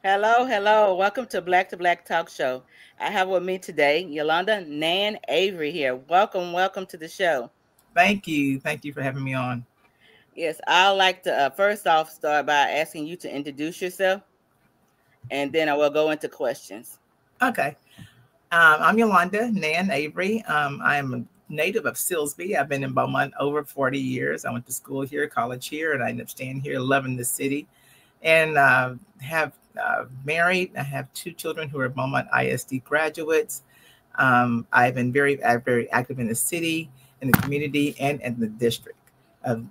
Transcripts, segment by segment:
Hello, hello. Welcome to Black Talk Show. I have with me today Yolanda, Nan, Avery here. Welcome to the show. Thank you. Thank you for having me on. Yes, I'd like to first off start by asking you to introduce yourself, and then I will go into questions. Okay. I'm Yolanda, Nan Avery. I'm a native of Silsbee. I've been in Beaumont over 40 years. I went to school here, college here, and I ended up staying here, loving the city. And have married. I have two children who are Beaumont ISD graduates. I've been very active in the city, in the community, and in the district of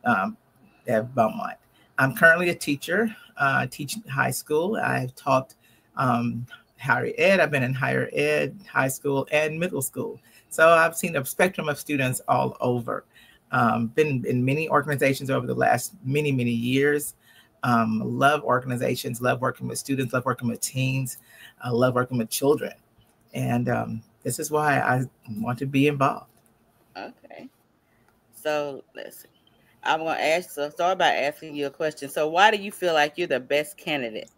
Beaumont. I'm currently a teacher, teaching high school. I've taught higher ed. I've been in higher ed, high school, and middle school. So I've seen a spectrum of students all over. Been in many organizations over the last many years. Love organizations, love working with students, love working with teens, love working with children. And this is why I want to be involved. Okay. So let's see. I'm going to start by asking you a question. So, why do you feel like you're the best candidate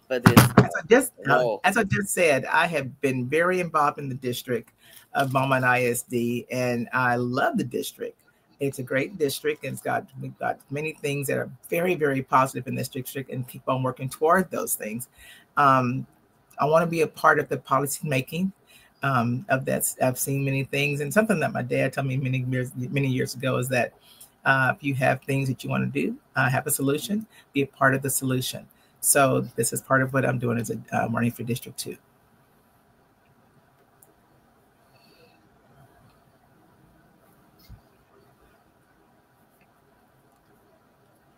for this role? As I just said, I have been very involved in the district of Beaumont ISD, and I love the district. It's a great district, and we've got many things that are very positive in this district, and keep on working toward those things. I want to be a part of the policy making of that. I've seen many things, and something that my dad told me many years ago is that if you have things that you want to do, have a solution, be a part of the solution. So this is part of what I'm doing as running for District 2.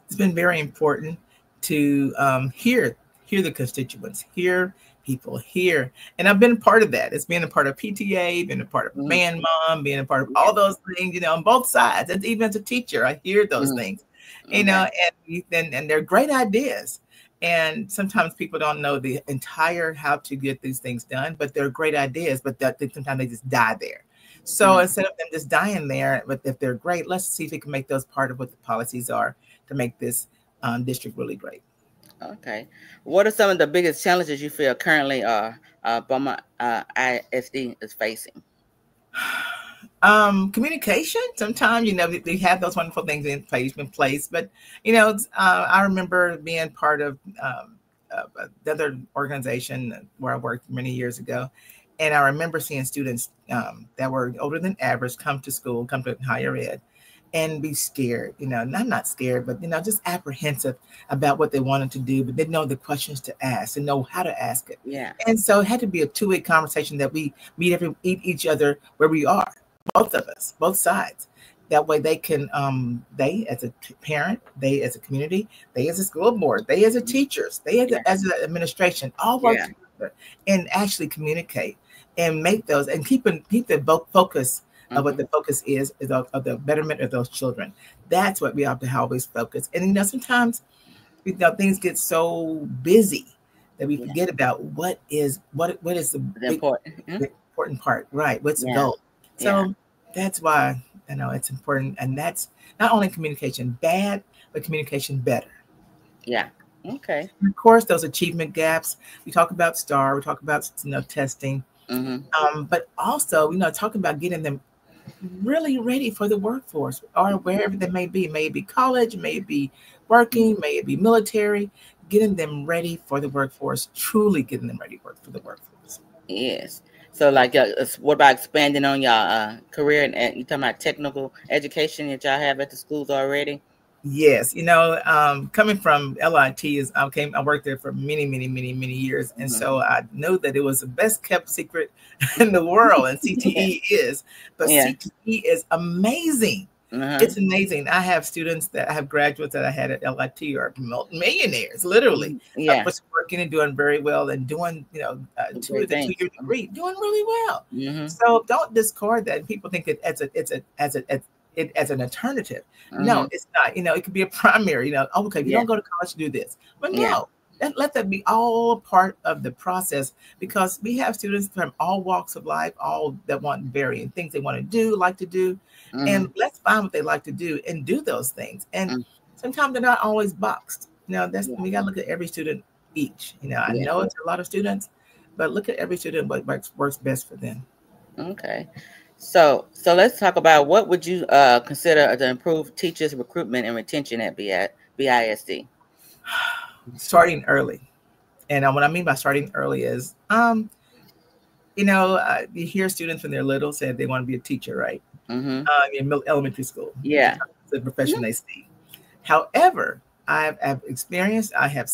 It's been very important to hear the constituents, hear people, hear. And I've been a part of that. It's been a part of PTA, been a part of Band Mom, being a part of all those things, on both sides. And even as a teacher, I hear those things, and they're great ideas. And sometimes people don't know the entire how to get these things done, but they're great ideas, but sometimes they just die there. So instead of them just dying there, but if they're great, let's see if we can make those part of what the policies are to make this district really great. Okay. What are some of the biggest challenges you feel currently Beaumont ISD is facing? Communication. Sometimes, they have those wonderful things in place, but, I remember being part of the other organization where I worked many years ago. And I remember seeing students that were older than average come to higher ed, and be scared, not scared, but, just apprehensive about what they wanted to do, but didn't know the questions to ask and know how to ask it. Yeah. And so it had to be a two-way conversation that we meet each other where we are, both of us, both sides. That way they can, they as a parent, they as a community, they as a school board, they as a teachers, they as an administration, all work together and actually communicate and make those, and keep the focus of what the focus is of the betterment of those children. That's what we have to always focus. And sometimes things get so busy that we forget about what is the important part, right? What's the goal? So that's why it's important, and that's not only communication bad, but communication better. Yeah. Okay. And of course, those achievement gaps. We talk about STAR. We talk about testing, but also talking about getting them really ready for the workforce or wherever they may be. May it be college, may it be working, may it be military. Getting them ready for the workforce. Truly getting them ready for the workforce. Yes. So, what about expanding on your career and you talking about technical education that y'all have at the schools already? Yes, coming from LIT I worked there for many years, and so I know that it was the best kept secret in the world, and CTE is, but CTE is amazing. It's amazing. I have graduates that I had at LIT are millionaires, literally. Was working and doing very well, and doing two-year degree, doing really well. So don't discard that. People think it as an alternative. No, it's not. It could be a primary. Okay, you don't go to college to do this, but no. Let that be all part of the process, because we have students from all walks of life, all that want varying things they want to do, like to do, and let's find what they like to do and do those things. And sometimes they're not always boxed. We got to look at every student each. I know it's a lot of students, but look at every student, what works best for them. Okay. So let's talk about what would you consider to improve teachers' recruitment and retention at BISD? Starting early. And what I mean by starting early is, you hear students when they're little say they want to be a teacher, right? Mm-hmm. In elementary school. Yeah. The profession they see. However, I have experienced, I have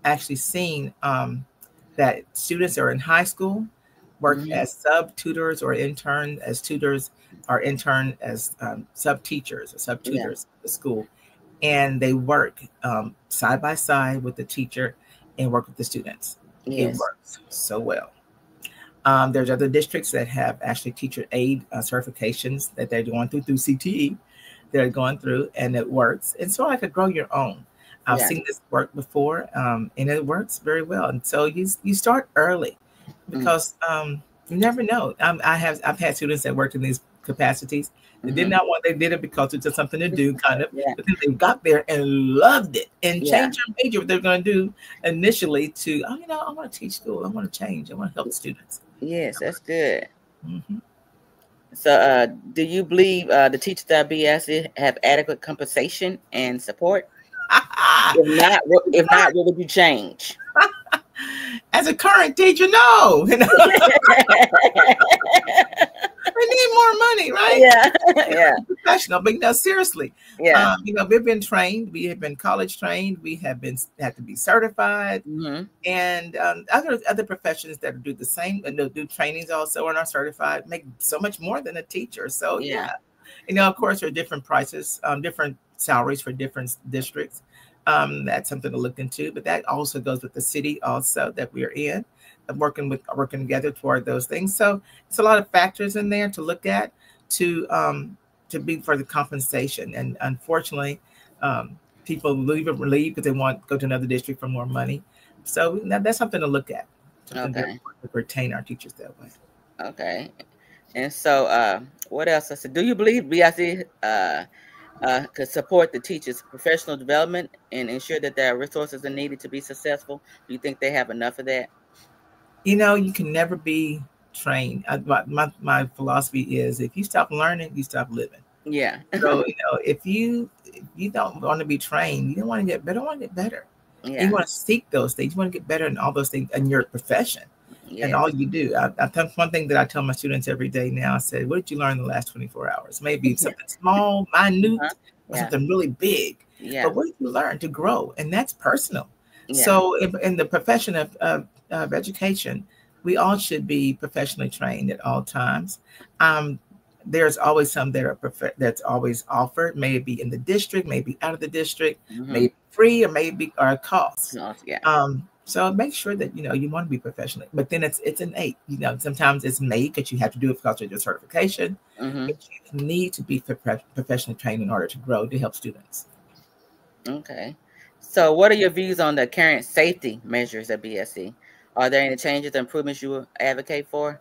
actually seen that students are in high school, work as sub tutors or intern as tutors, or intern as sub teachers or sub tutors at the school. And they work side by side with the teacher and work with the students. It works so well. There's other districts that have actually teacher aid certifications that they're going through CTE. They're going through, and it works. And so I could grow your own. I've seen this work before, and it works very well. And so you start early, because you never know. I've had students that worked in these capacities. They did not want. They did it because it's just something to do, kind of. But then they got there and loved it and changed their major. What they're going to do initially to, I want to teach school. I want to change. I want to help students. Yes, that's good. Mm-hmm. So, do you believe the teachers at BISD have adequate compensation and support? If not, what would you change? As a current teacher, no. We need more money, right? Yeah. Professional, but seriously. Yeah. We've been trained. We have been college trained. We have to be certified, and other professions that do the same and do trainings also and are certified make so much more than a teacher. So of course, there are different prices, different salaries for different districts. That's something to look into, but that also goes with the city also that we're in, working together toward those things. So it's a lot of factors in there to look at to be for the compensation. And unfortunately, people leave because they want to go to another district for more money. So that's something to look at. To retain our teachers that way. Okay. And so what else? I said, do you believe BIC could support the teachers' professional development and ensure that their resources are needed to be successful? Do you think they have enough of that? You can never be trained. My philosophy is, if you stop learning, you stop living. Yeah. So if you don't want to be trained, you don't want to get better. Want to get better. Yeah. You want to seek those things. You want to get better in all those things in your profession. Yes. And all you do. One thing that I tell my students every day now, I say, what did you learn in the last 24 hours? Maybe something small, minute, or something really big. Yeah. But what did you learn to grow? And that's personal. Yeah. So in the profession of education, we all should be professionally trained at all times. There's always some that that's always offered, maybe in the district, maybe out of the district, maybe free, or maybe a cost. Yeah. So make sure that you want to be professional, but then it's innate. Sometimes it's made because you have to do it because of your certification. But you need to be professionally trained in order to grow, to help students. Okay. So what are your views on the current safety measures at BSC? Are there any changes or improvements you will advocate for?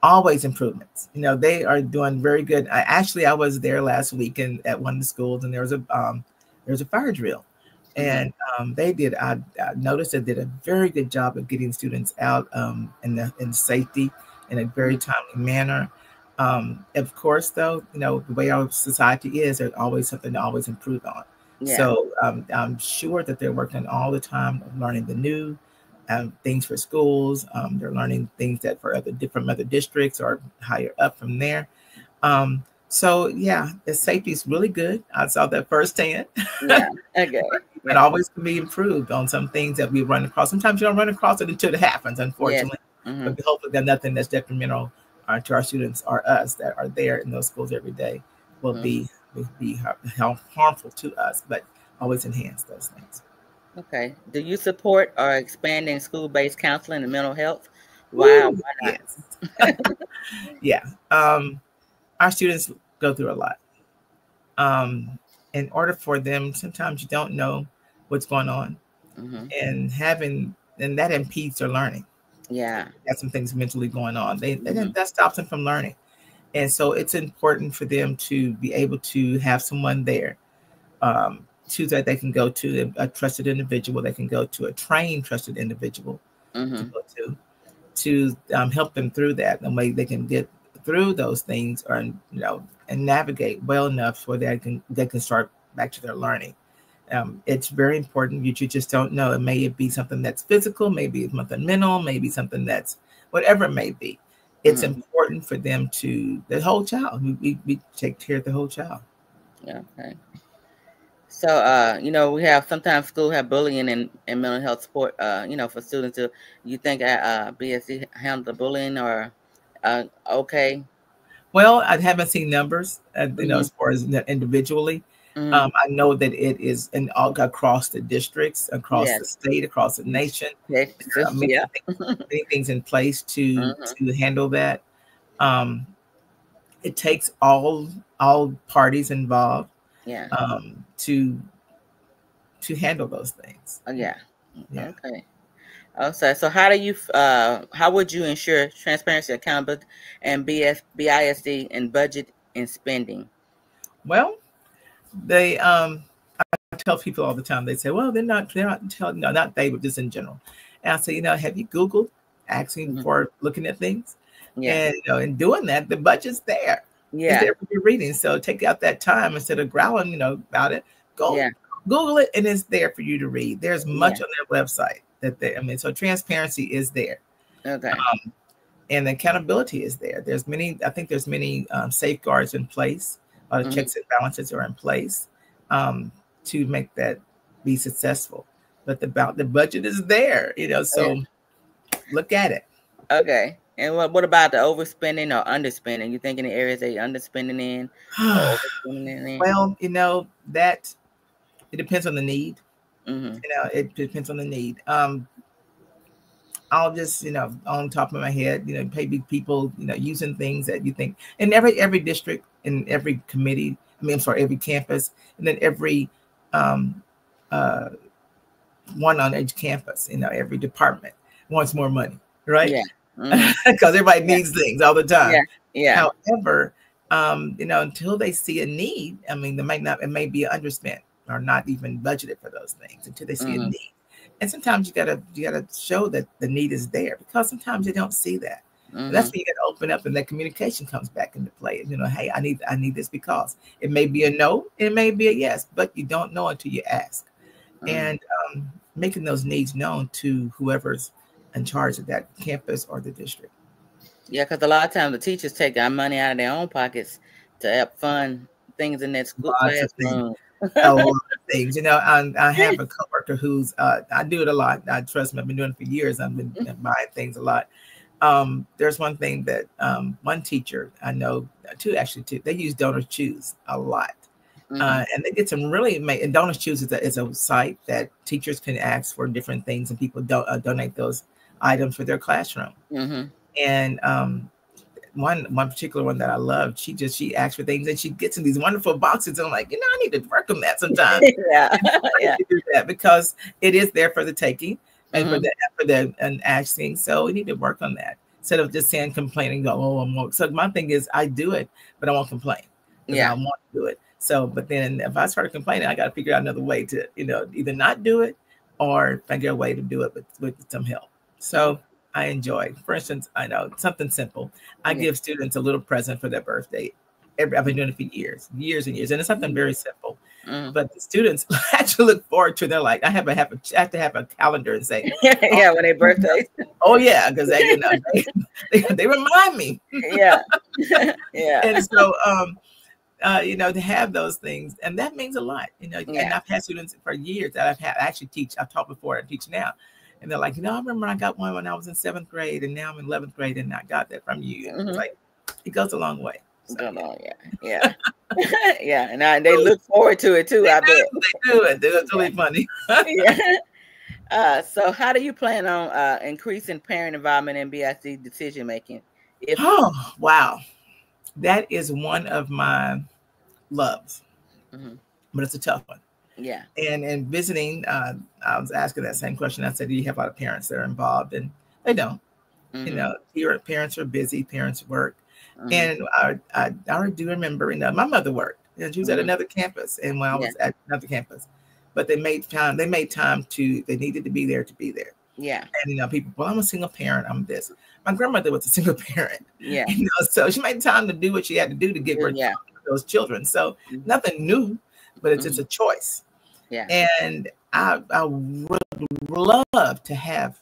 Always improvements. They are doing very good. I was there last week at one of the schools, and there was a fire drill. And they did. I noticed they did a very good job of getting students out in safety in a very timely manner. Of course, though, the way our society is, there's always something to always improve on. Yeah. So I'm sure that they're working all the time, learning the new things for schools. They're learning things that for other districts or higher up from there. So yeah, the safety is really good. I saw that firsthand. Yeah. Okay. It always can be improved on some things that we run across. Sometimes you don't run across it until it happens, unfortunately. Yes. But hopefully there's nothing that's detrimental to our students or us that are there in those schools every day will be harmful to us, but always enhance those things. Okay. Do you support or expanding school-based counseling and mental health? Wow. Why not? Yes. Yeah. Our students go through a lot. In order for them, sometimes you don't know what's going on, and that impedes their learning. Yeah. Got some things mentally going on. That stops them from learning. And so it's important for them to be able to have someone there so that they can go to a trusted individual. They can go to a trained trusted individual to go to help them through that. And way they can get through those things, or and navigate well enough where they can start back to their learning. It's very important. You just don't know. It may be something that's physical, maybe it's something mental, maybe something that's whatever it may be. It's important for them to the whole child. We take care of the whole child. Yeah. Okay. So, we have sometimes school have bullying and mental health support, for students. You think BSD handle the bullying or okay? Well, I haven't seen numbers, as far as individually. I know that it is all across the districts, across the state, across the nation. Many things in place to handle that. It takes all parties involved. Yeah. To handle those things. Yeah. Okay. So how would you ensure transparency, accountability, and BISD in budget and spending? Well, they I tell people all the time. They say, well, they're not telling, no, not they, but just in general. And I say, have you Googled asking for looking at things? Yeah. And in doing that, the budget's there. Yeah. It's there for your reading. So take out that time instead of growling, about it. Go Google it, and it's there for you to read. There's much on their website so transparency is there. Okay. And accountability is there. I think there's many safeguards in place. A lot of checks and balances are in place to make that be successful. But the budget is there, so look at it. Okay. And what about the overspending or underspending? You think in the areas they underspending in? Or overspending in? Well, that it depends on the need. It depends on the need. I'll just, on top of my head, maybe people, using things that you think in every district, in every committee, every campus, and then every one on each campus, every department wants more money, right? Yeah. Because everybody needs things all the time. Yeah. Yeah. However, until they see a need, it may be underspent or not even budgeted for those things until they see a need. And sometimes you gotta show that the need is there, because sometimes you don't see that. And that's when you gotta open up, and that communication comes back into play. Hey, I need this, because it may be a no, it may be a yes, but you don't know until you ask. And making those needs known to whoever's in charge of that campus or the district. Yeah, because a lot of times the teachers take our money out of their own pockets to help fund things in that school classroom. A lot of things, I have a coworker who's I do it a lot. I trust me, I've been doing it for years. I've been buying things a lot. There's one thing that one teacher I know, two, they use Donors Choose a lot. And they get some really and Donors Choose is a site that teachers can ask for different things, and people donate those items for their classroom. And one particular one that I love, she asks for things, and she gets in these wonderful boxes. And I'm like, I need to work on that sometime. To do that, because it is there for the taking and for the asking. So we need to work on that instead of just saying, complaining, so my thing is, I do it, but I won't complain. I want to do it. So, but then if I start complaining, I got to figure out another way to, either not do it or figure a way to do it with some help. So I enjoy. For instance, I know something simple. I give students a little present for their birthday. I've been doing it for years and years, and it's something very simple. But the students actually look forward to it. They're like, I have to have a calendar and say, when they birthdays. Oh yeah, because they remind me. Yeah. And so to have those things, and that means a lot. And I've had students for years that I've taught before and teach now. And they're like, I remember I got one when I was in 7th grade, and now I'm in 11th grade, and I got that from you. It's like, it goes a long way. So, yeah. And they look forward to it too. I bet they do it. It's really funny. So how do you plan on increasing parent involvement in BIC decision making? Wow, that is one of my loves, but it's a tough one. Yeah. And visiting, I was asking that same question. I said, do you have a lot of parents that are involved? And they don't. Parents are busy, parents work. And I do remember, my mother worked. And she was at another campus, and when I was at another campus, but they made time. They made time to. They needed to be there to be there. Yeah. And people. Well, I'm a single parent. I'm this. My grandmother was a single parent. Yeah. So she made time to do what she had to do to give her those children. So nothing new, but it's just a choice. Yeah. And I would love to have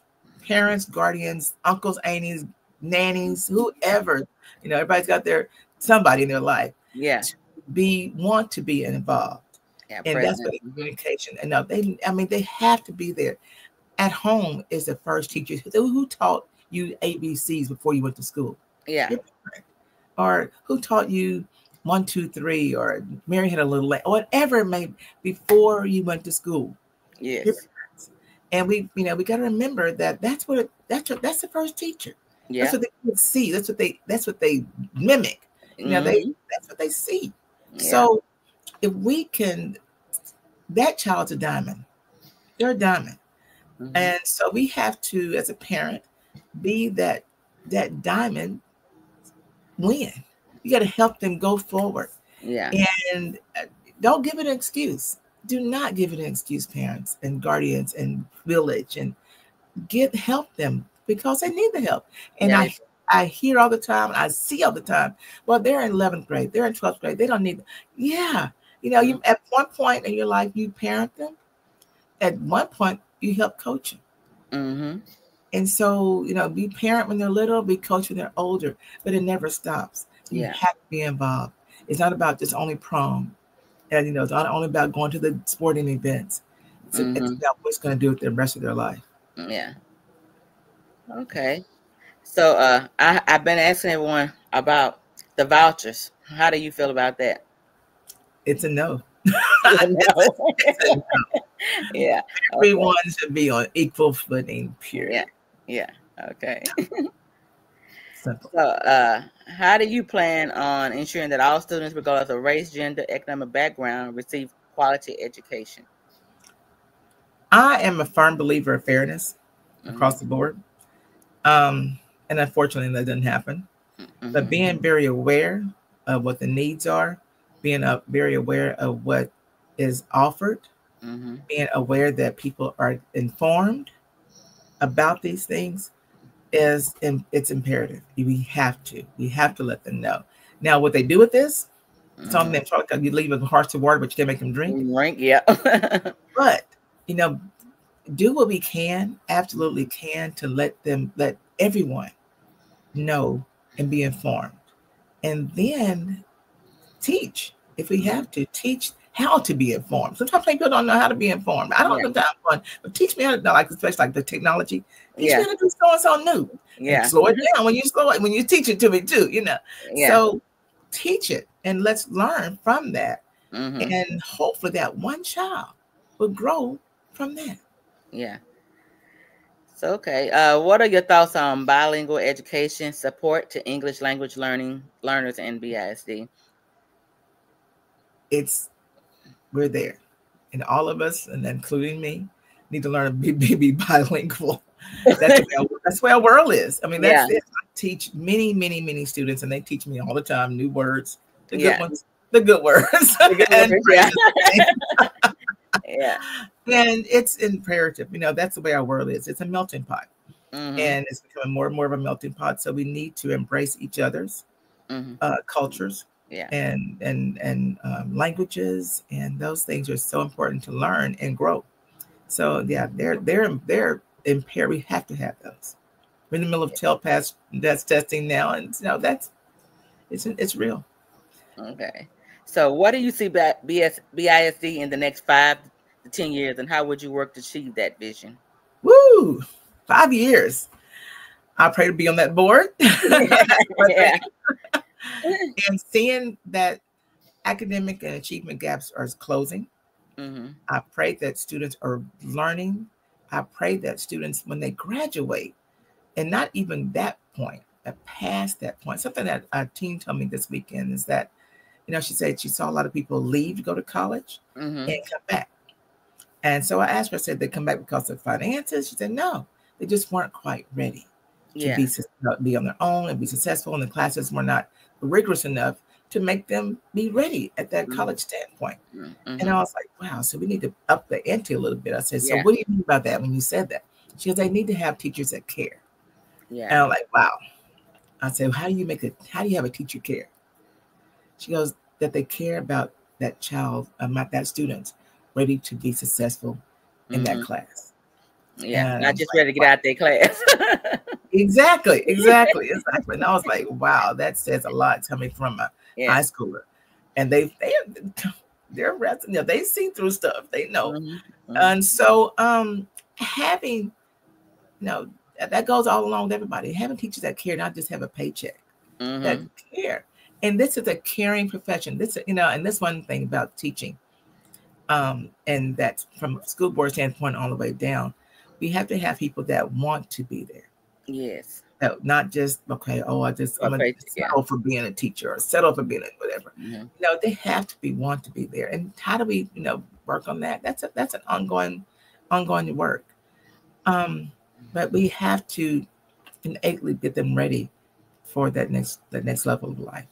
parents, guardians, uncles, aunties, nannies, whoever, everybody's got somebody in their life. Yeah. Want to be involved. Yeah, and that's what communication. And they have to be there. At home is the first teacher who taught you ABCs before you went to school. Yeah. Or who taught you 1, 2, 3, or Mary had a little late, or whatever it may be before you went to school. Yes. And we got to remember that's the first teacher. Yeah. That's what they can see. That's what they mimic. That's what they see. Yeah. So if we can, that child's a diamond. They're a diamond. And so we have to, as a parent, be that diamond win. You got to help them go forward. Yeah. And don't give it an excuse. Do not give it an excuse, parents and guardians and village, and help them because they need the help. And I hear all the time, I see all the time, well, they're in 11th grade, they're in 12th grade, they don't need, you at one point in your life, you parent them. At one point, you help coach them. And so, be parent when they're little, be coach when they're older, but it never stops. You have to be involved. It's not about just only prom. And, it's not only about going to the sporting events. It's about what's going to do with the rest of their life. Yeah. Okay. So I've been asking everyone about the vouchers. How do you feel about that? It's a no. It's a no. Yeah. Everyone should be on equal footing, period. Yeah. Okay. So how do you plan on ensuring that all students, regardless of race, gender, economic background, receive quality education? I am a firm believer of fairness across the board. And unfortunately, that doesn't happen. But being very aware of what the needs are, being very aware of what is offered, being aware that people are informed about these things, it's imperative. We have to let them know. Now, what they do with this, some of them probably you leave a horse to water, but you can make them drink. Yeah. But do what we can, absolutely can, to let everyone know and be informed, and then teach if we have to teach how to be informed. Sometimes people don't know how to be informed. I don't know that one, but teach me how to know, especially the technology. Teach me how to do so new. Yeah. And slow it down when you teach it to me too, Yeah. So teach it and let's learn from that. And hopefully that one child will grow from that. Yeah. So, okay. What are your thoughts on bilingual education support to English language learners in BISD? We're there. And all of us, and including me, need to learn to be bilingual. That's where our world is. I mean, that's it. I teach many, many, many students, and they teach me all the time new words, the good ones, the good words. Yeah. And it's imperative. That's the way our world is. It's a melting pot. And it's becoming more and more of a melting pot. So we need to embrace each other's cultures. And languages, and those things are so important to learn and grow. So they're impaired. We have to have those. We're in the middle of that's testing now, and it's real. Okay. So what do you see BISD in the next 5 to 10 years, and how would you work to achieve that vision? Woo! 5 years. I pray to be on that board. And seeing that academic and achievement gaps are closing. I pray that students are learning. I pray that students, when they graduate, and not even that point, but past that point, something that our team told me this weekend is that, she said she saw a lot of people leave to go to college and come back. And so I asked her, I said, they come back because of finances? She said, no, they just weren't quite ready to be on their own and be successful, and the classes were not rigorous enough to make them be ready at that college standpoint. And I was like, wow, so we need to up the ante a little bit. I said, so what do you mean by that when you said that? She goes, they need to have teachers that care. And I'm like, wow. I said, how do you have a teacher care? She goes, that they care about that child, about that student ready to be successful in that class. Yeah, not just ready to get out their class. Exactly. And I was like, wow, that says a lot coming from a high schooler. And they're they see through stuff. They know. And so having, that goes all along with everybody. Having teachers that care, not just have a paycheck, that care. And this is a caring profession. This, and this one thing about teaching, and that's from a school board standpoint all the way down, we have to have people that want to be there. Yes. Not just, I'm going to settle for being a teacher or settle for being a whatever. They have to want to be there. And how do we, work on that? That's an ongoing work. But we have to innately get them ready for that next level of life.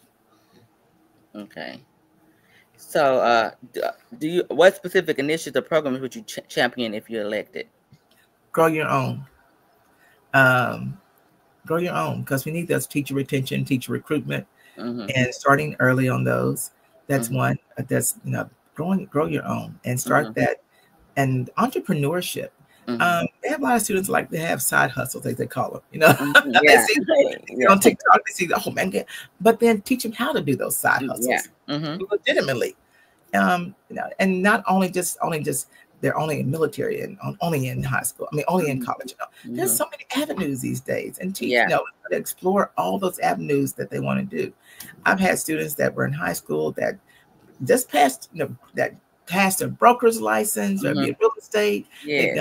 Okay. So, what specific initiatives or programs would you champion if you're elected? Grow your own. Grow your own, because we need those teacher retention, teacher recruitment, and starting early on those. That's one. That's grow your own and start that. And entrepreneurship. They have a lot of students like to have side hustles, as they call them. They see on TikTok, they see, oh man, but then teach them how to do those side hustles legitimately. And not only just they're only in military and only in high school. I mean, only in college. There's so many avenues these days, and teach explore all those avenues that they want to do. I've had students that were in high school that just passed, that passed a broker's license or be real estate. They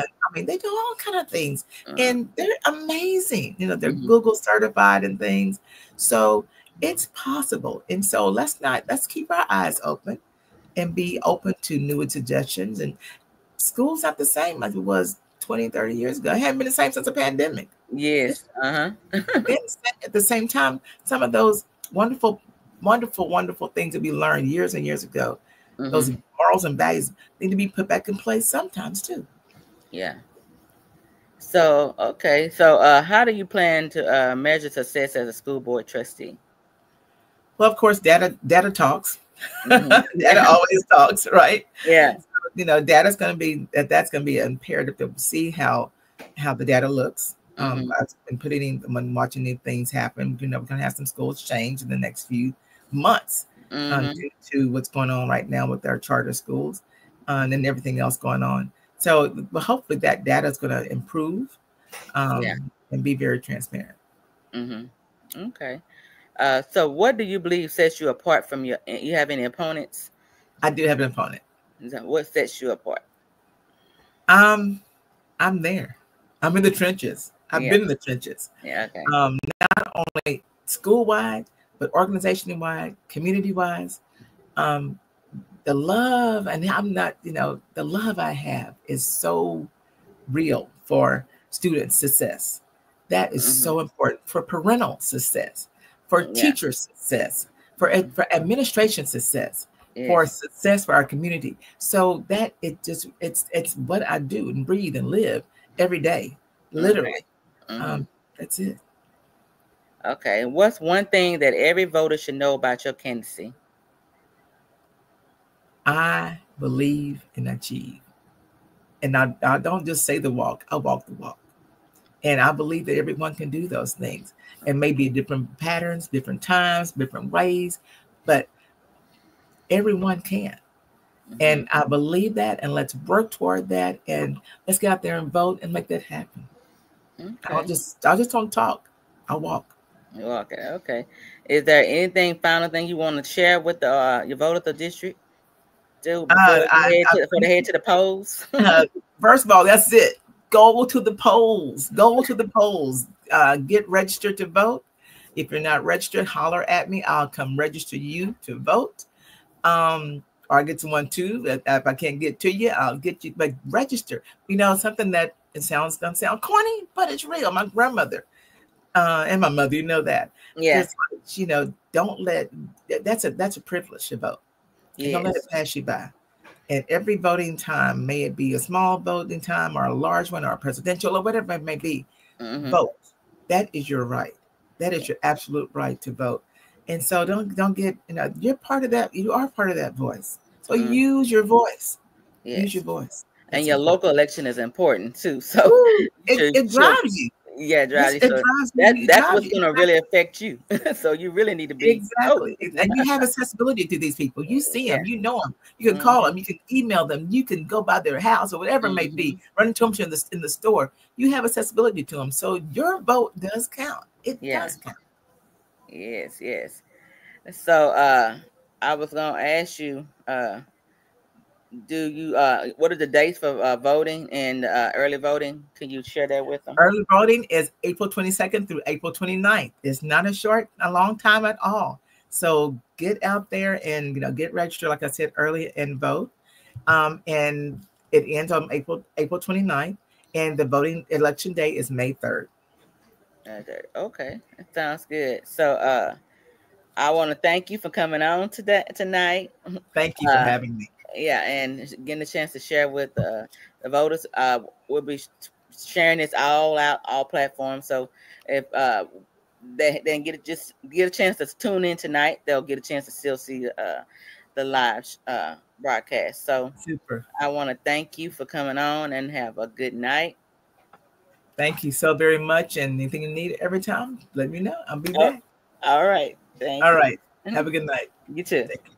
do all kind of things, and they're amazing. They're Google certified and things. So it's possible. And so let's keep our eyes open and be open to new suggestions. And school's not the same as it was 20, 30 years ago. It hadn't been the same since the pandemic. Yes. At the same time, some of those wonderful, wonderful, wonderful things that we learned years and years ago, those morals and values need to be put back in place sometimes too. Yeah. So, okay. So how do you plan to measure success as a school board trustee? Well, of course, data talks. Data always talks, right? Yeah. Data's going to be that's going to be imperative to see how the data looks. I've been putting in, watching these things happen. We're going to have some schools change in the next few months due to what's going on right now with our charter schools and everything else going on. So, but hopefully that data is going to improve and be very transparent. Okay. So what do you believe sets you apart from you have any opponents? I do have an opponent. What sets you apart? I'm there. I'm in the trenches. I've been in the trenches. Yeah. Okay. Not only school-wide, but organization-wide, community-wise. The love, and I'm not, the love I have is so real for student success. That is so important for parental success, for teacher success, for administration success, for success for our community. So that it's what I do and breathe and live every day, literally. That's it. Okay. What's one thing that every voter should know about your candidacy? I believe and achieve. And I don't just say the walk, I walk the walk. And I believe that everyone can do those things. And maybe different patterns, different times, different ways, but everyone can. And I believe that, and let's work toward that, and let's get out there and vote and make that happen. I just don't talk, I walk. Okay. Is there anything final thing you want to share with your voter of the district? Before they head to the polls? First of all, that's it. Go to the polls. Go to the polls. Get registered to vote. If you're not registered, holler at me. I'll come register you to vote. Or I'll get someone too. If I can't get to you, I'll get you. But register. Something that it sounds gonna sound corny, but it's real. My grandmother and my mother, that. Yeah. don't let that's a privilege to vote. And don't let it Yes. pass you by. And every voting time, may it be a small voting time or a large one or a presidential or whatever it may be, vote. That is your right. That is your absolute right to vote. And so don't get, you're part of that. You are part of that voice. So use your voice. Yes. Use your voice. And It's your important. local election is important too. So Ooh, it drives you. Yeah, drives you. It So drives you. It that's drives what's you. going to really affect you. So you really need to be Exactly. And you have accessibility to these people. You see them, you know them. You can call them, you can email them, you can go by their house or whatever it may be, run into them in the store. You have accessibility to them. So your vote does count. It does count. Yes, yes. So I was going to ask you, do you what are the dates for voting and early voting? Can you share that with them? Early voting is April 22nd through April 29th. It's not a long time at all. So get out there and get registered, like I said earlier, and vote. And it ends on April 29th, and the voting election day is May 3rd. Okay, that sounds good. So I want to thank you for coming on tonight. Thank you for having me. Yeah, and getting a chance to share with the voters. We'll be sharing this all platforms. So if they then get a chance to tune in tonight, they'll get a chance to still see the live broadcast. So super. I want to thank you for coming on and have a good night. Thank you so very much. And anything you need every time, let me know. I'll be back. All right. Thank you. All right. Have a good night. You too. Thank you.